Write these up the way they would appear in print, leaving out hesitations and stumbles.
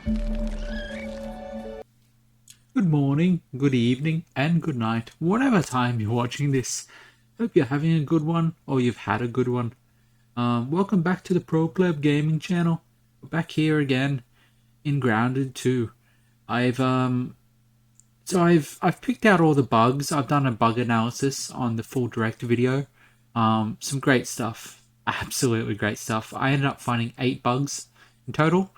Good morning, good evening, and good night, whatever time you're watching this. Hope you're having a good one, or you've had a good one. Welcome back to the Pro Club Gaming channel. We're back here again in Grounded 2. I've picked out all the bugs. I've done a bug analysis on the full direct video. Some great stuff, absolutely great stuff. I ended up finding 8 bugs in total.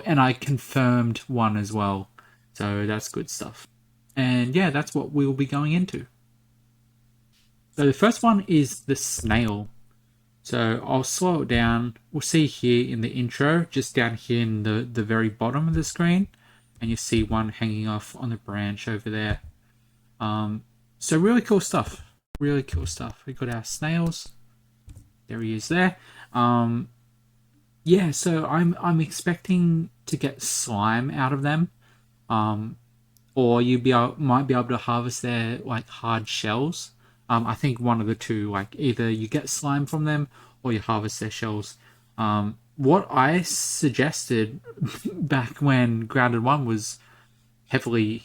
And I confirmed one as well. So that's good stuff. And yeah, that's what we'll be going into. So the first one is the snail. So I'll slow it down. We'll see here in the intro, just down here in the very bottom of the screen. And you see one hanging off on the branch over there. So really cool stuff. Really cool stuff. We've got our snails. There he is there. Yeah, so I'm expecting to get slime out of them. Or might be able to harvest their like hard shells. I think one of the two, like either you get slime from them or you harvest their shells. What I suggested back when Grounded 1 was heavily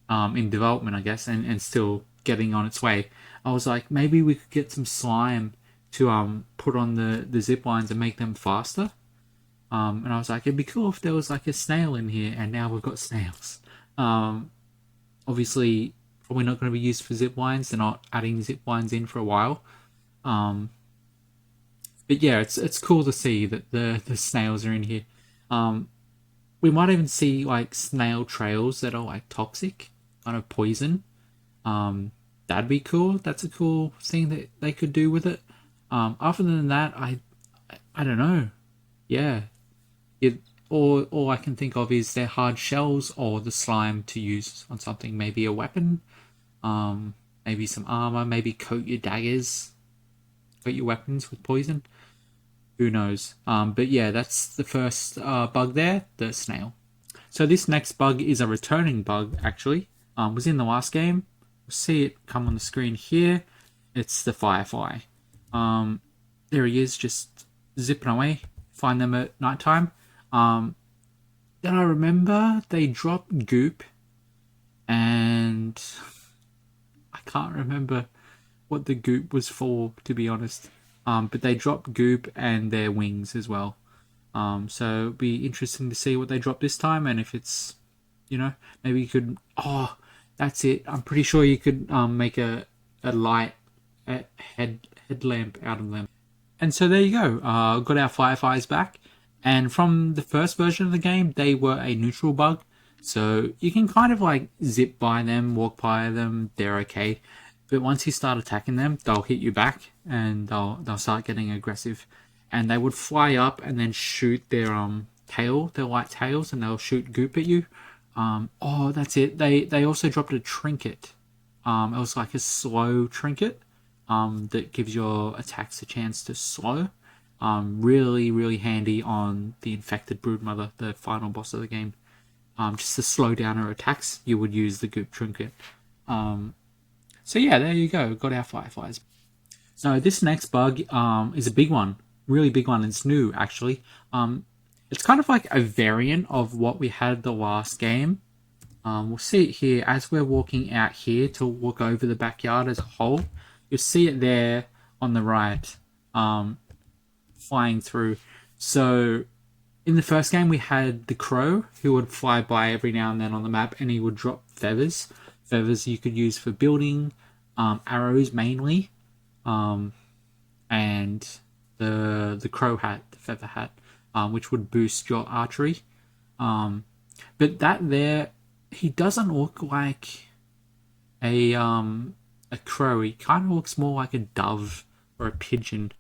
in development, I guess, and still getting on its way, I was like, maybe we could get some slime to put on the zip lines and make them faster. And I was like, it'd be cool if there was like a snail in here, and now we've got snails. Obviously, probably not going to be used for zip lines. They're not adding zip lines in for a while. But yeah, it's cool to see that the snails are in here. We might even see like snail trails that are like toxic, kind of poison. That'd be cool. That's a cool thing that they could do with it. Other than that, I don't know. Yeah, all I can think of is their hard shells or the slime to use on something, maybe a weapon, maybe some armor, maybe coat your daggers, coat your weapons with poison. Who knows? But yeah, that's the first bug there, the snail. So this next bug is a returning bug, actually. Was in the last game. We'll see it come on the screen here. It's the Firefly. There he is, just zipping away. Find them at nighttime. Then I remember they dropped goop, and I can't remember what the goop was for, to be honest. But they dropped goop and their wings as well. So it'd be interesting to see what they drop this time, and if it's, maybe you could. Oh, that's it. I'm pretty sure you could make a light headlamp out of them. And so there you go. Got our Fireflies back. And from the first version of the game, they were a neutral bug. So you can kind of like zip by them, walk by them, they're okay. But once you start attacking them, they'll hit you back and they'll start getting aggressive. And they would fly up and then shoot their their white tails, and they'll shoot goop at you. Oh, that's it. They also dropped a trinket. It was like a slow trinket that gives your attacks a chance to slow. Really, really handy on the infected broodmother, the final boss of the game. Just to slow down her attacks, you would use the goop trinket. So yeah, there you go. Got our Fireflies. So this next bug is a big one, really big one. It's new, actually. It's kind of like a variant of what we had the last game. We'll see it here as we're walking out here to walk over the backyard as a whole. You'll see it there on the right. Flying through. So in the first game we had the crow who would fly by every now and then on the map, and he would drop feathers you could use for building, arrows mainly, and the crow hat, the feather hat, which would boost your archery. But that there, he doesn't look like a crow. He kind of looks more like a dove or a pigeon.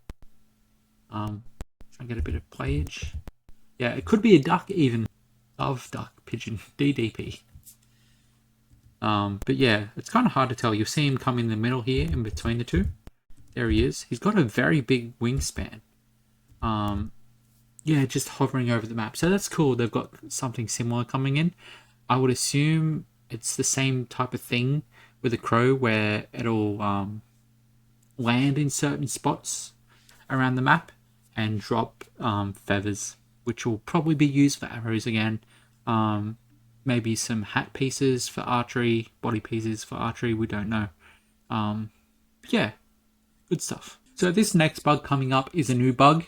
Try and get a bit of playage. Yeah, it could be a duck even. Dove, duck, pigeon, DDP. But yeah, it's kind of hard to tell. You'll see him come in the middle here, in between the two. There he is. He's got a very big wingspan. Yeah, just hovering over the map. So that's cool. They've got something similar coming in. I would assume it's the same type of thing with a crow, where it'll land in certain spots around the map and drop feathers. which will probably be used for arrows again. Maybe some hat pieces for archery, body pieces for archery, we don't know. Yeah, good stuff. So this next bug coming up is a new bug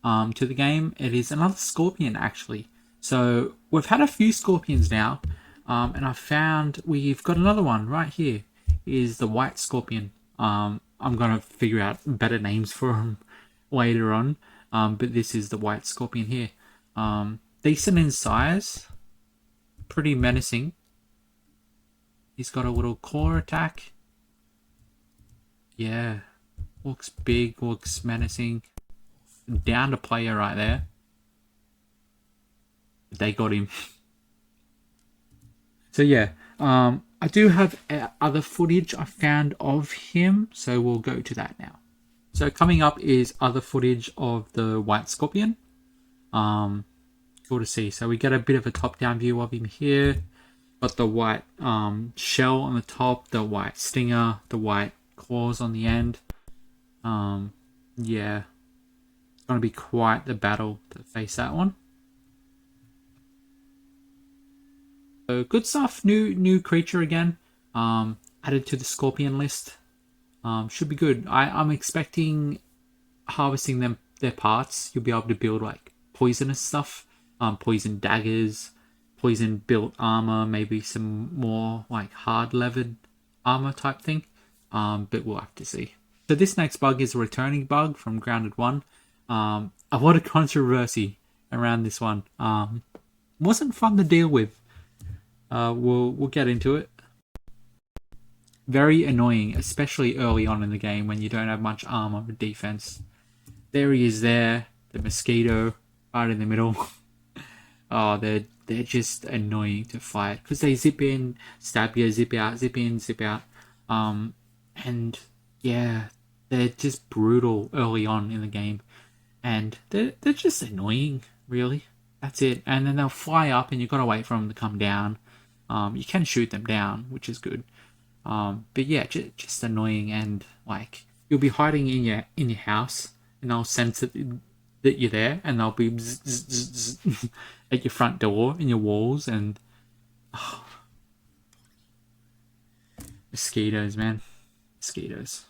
to the game. It is another scorpion, actually. So we've had a few scorpions now, and I found we've got another one right here. Is the white scorpion. I'm gonna figure out better names for him later on, but this is the white scorpion here. Decent in size, pretty menacing. He's got a little claw attack. Yeah, looks big, looks menacing. Down to player right there. They got him. So yeah, I do have other footage I found of him, so we'll go to that now. So coming up is other footage of the white scorpion. Cool to see. So we get a bit of a top-down view of him here. Got the white shell on the top, the white stinger, the white claws on the end. Yeah, it's gonna be quite the battle to face that one. So good stuff. New creature again. Added to the scorpion list. Should be good. I'm expecting harvesting their parts. You'll be able to build like poisonous stuff, poison daggers, poison built armor, maybe some more like hard levered armor type thing. But we'll have to see. So this next bug is a returning bug from Grounded 1. A lot of controversy around this one. Wasn't fun to deal with. We'll get into it. Very annoying, especially early on in the game when you don't have much armor or defense. There he is there, the mosquito, right in the middle. Oh, they're just annoying to fight because they zip in, stab you, zip out, zip in, zip out. And yeah, they're just brutal early on in the game, and they're just annoying, really. That's it. And then they'll fly up, and you've got to wait for them to come down. You can shoot them down, which is good. But yeah, just annoying, and like you'll be hiding in your house, and they'll sense that you're there, and they'll be zzz, zzz, zzz, at your front door, in your walls, and mosquitoes, man, mosquitoes.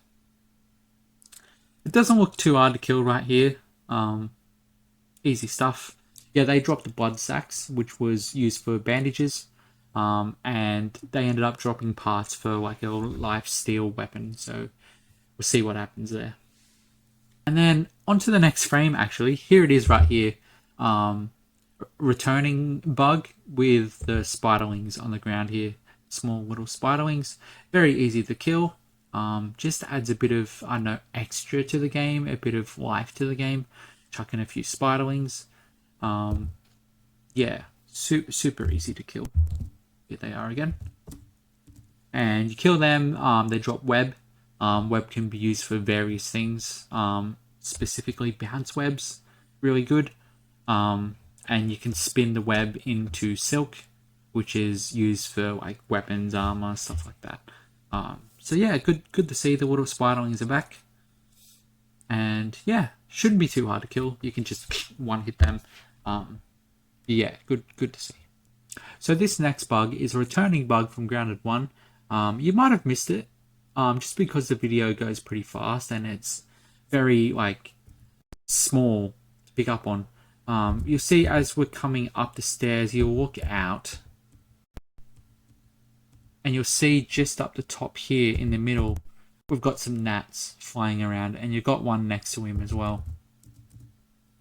It doesn't look too hard to kill right here. Easy stuff. Yeah, they dropped the blood sacks, which was used for bandages. And they ended up dropping parts for like a life steal weapon, so we'll see what happens there. And then onto the next frame, actually. Here it is right here. Returning bug with the spiderlings on the ground here. Small little spiderlings. Very easy to kill. Just adds a bit of, I don't know, extra to the game, a bit of life to the game. Chuck in a few spiderlings. Yeah, super easy to kill. Here they are again. And you kill them, they drop web. Web can be used for various things, specifically bounce webs, really good. And you can spin the web into silk, which is used for like weapons, armor, stuff like that. So yeah, good to see the little spiderlings are back. And yeah, shouldn't be too hard to kill. You can just one hit them. Yeah, good to see. So this next bug is a returning bug from Grounded 1. You might have missed it, just because the video goes pretty fast and it's very like small to pick up on. You'll see as we're coming up the stairs, you'll look out and you'll see just up the top here in the middle, we've got some gnats flying around, and you've got one next to him as well.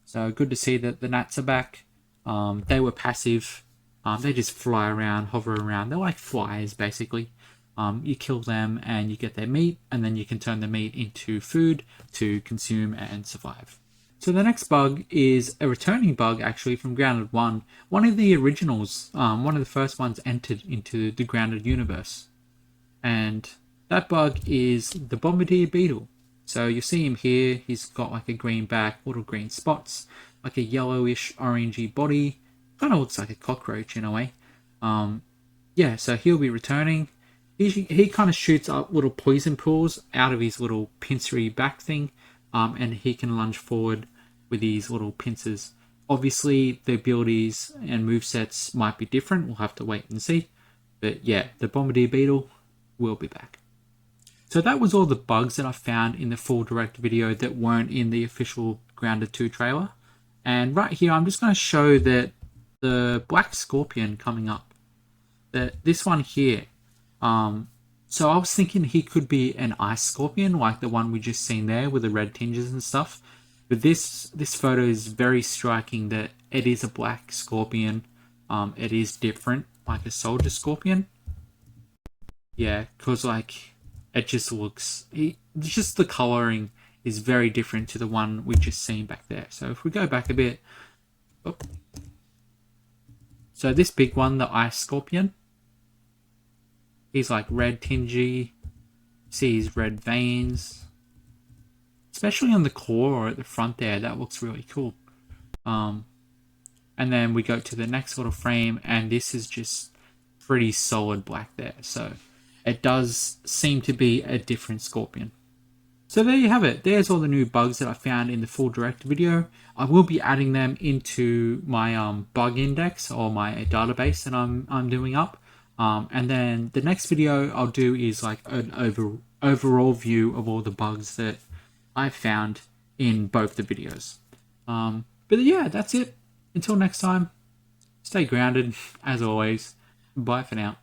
So good to see that the gnats are back. They were passive. They just fly around, hover around. They're like flies, basically. You kill them and you get their meat, and then you can turn the meat into food to consume and survive. So the next bug is a returning bug, actually, from Grounded 1. One of the originals, one of the first ones entered into the Grounded universe. And that bug is the Bombadier Beetle. So you see him here. He's got like a green back, little green spots, like a yellowish, orangey body. Kind of looks like a cockroach in a way. Yeah, so he'll be returning. He kind of shoots up little poison pools out of his little pincery back thing, and he can lunge forward with these little pincers Obviously, the abilities and movesets might be different. We'll have to wait and see. But yeah, the Bombardier Beetle will be back. So that was all the bugs that I found in the full direct video that weren't in the official Grounded 2 trailer. And right here, I'm just going to show that the Black Scorpion coming up. This one here. So I was thinking he could be an Ice Scorpion, like the one we just seen there with the red tinges and stuff. But this photo is very striking that it is a Black Scorpion. It is different, like a Soldier Scorpion. Yeah, because like it just looks, just the coloring is very different to the one we just seen back there. So if we go back a bit, oh. So this big one, the Ice Scorpion, he's like red tingy. See his red veins, especially on the core or at the front there. That looks really cool. And then we go to the next little frame, and this is just pretty solid black there. So it does seem to be a different Scorpion. So there you have it. There's all the new bugs that I found in the full direct video. I will be adding them into my bug index or my database that I'm doing up. And then the next video I'll do is like an overall view of all the bugs that I found in both the videos. But yeah, that's it. Until next time, stay grounded as always. Bye for now.